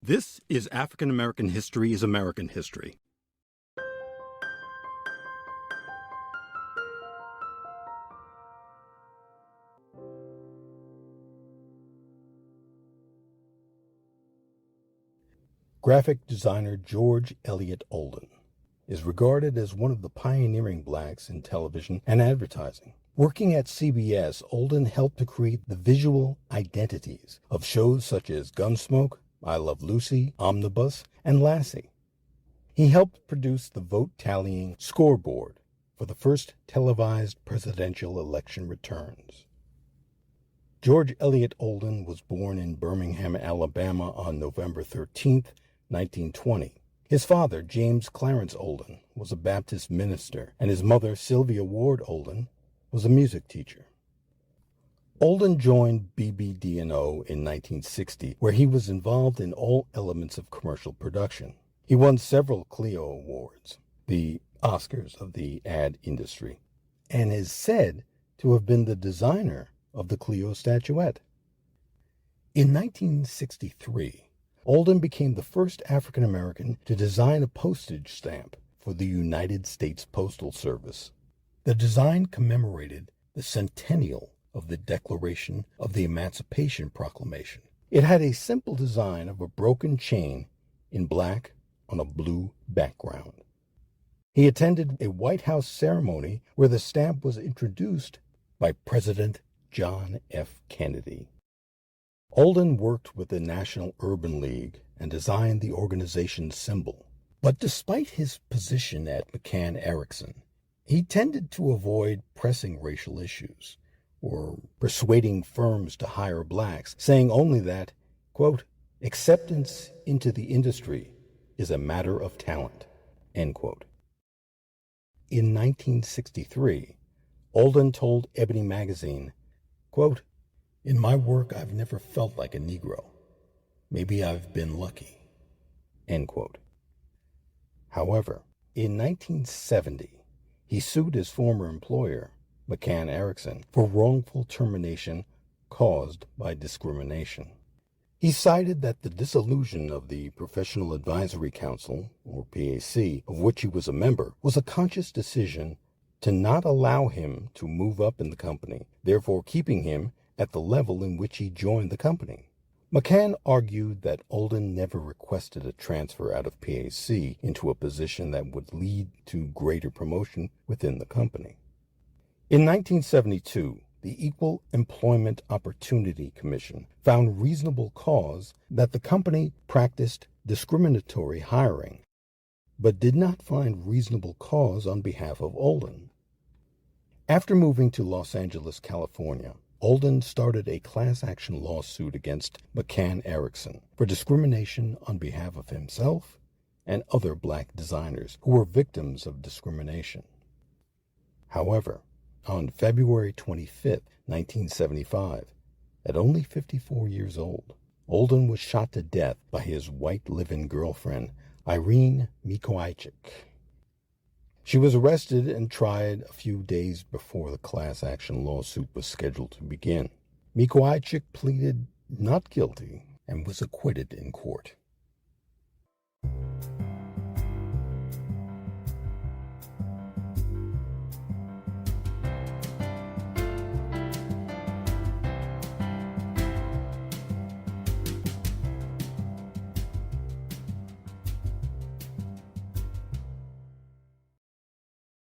This is African American History is American History. Graphic designer George Elliott Olden is regarded as one of the pioneering blacks in television and advertising. Working at CBS, Olden helped to create the visual identities of shows such as Gunsmoke, I Love Lucy, Omnibus, and Lassie. He helped produce the vote-tallying scoreboard for the first televised presidential election returns. George Elliott Olden was born in Birmingham, Alabama on November 13, 1920. His father, James Clarence Olden, was a Baptist minister, and his mother, Sylvia Ward Olden, was a music teacher. Olden joined BBDO in 1960, where he was involved in all elements of commercial production. He won several Clio Awards, the Oscars of the ad industry, and is said to have been the designer of the Clio statuette. In 1963, Olden became the first African American to design a postage stamp for the United States Postal Service. The design commemorated the centennial of the Declaration of the Emancipation Proclamation. It had a simple design of a broken chain in black on a blue background. He attended a White House ceremony where the stamp was introduced by President John F. Kennedy. Olden worked with the National Urban League and designed the organization's symbol. But despite his position at McCann Erickson, he tended to avoid pressing racial issues or persuading firms to hire blacks, saying only that, quote, acceptance into the industry is a matter of talent, end quote. In 1963, Olden told Ebony magazine, quote, in my work, I've never felt like a Negro. Maybe I've been lucky, end quote. However, in 1970, he sued his former employer, McCann Erickson, for wrongful termination caused by discrimination. He cited that the dissolution of the Professional Advisory Council, or PAC, of which he was a member, was a conscious decision to not allow him to move up in the company, therefore keeping him at the level in which he joined the company. McCann argued that Olden never requested a transfer out of PAC into a position that would lead to greater promotion within the company. In 1972, the Equal Employment Opportunity Commission found reasonable cause that the company practiced discriminatory hiring, but did not find reasonable cause on behalf of Olden. After moving to Los Angeles, California, Olden started a class action lawsuit against McCann Erickson for discrimination on behalf of himself and other black designers who were victims of discrimination. However, on February 25, 1975, at only 54 years old, Olden was shot to death by his white live-in girlfriend, Irene Mikołajczyk. She was arrested and tried a few days before the class action lawsuit was scheduled to begin. Mikołajczyk pleaded not guilty and was acquitted in court.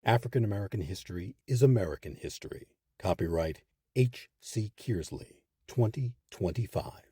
African American History is American History. Copyright H.C. Kearsley, 2025.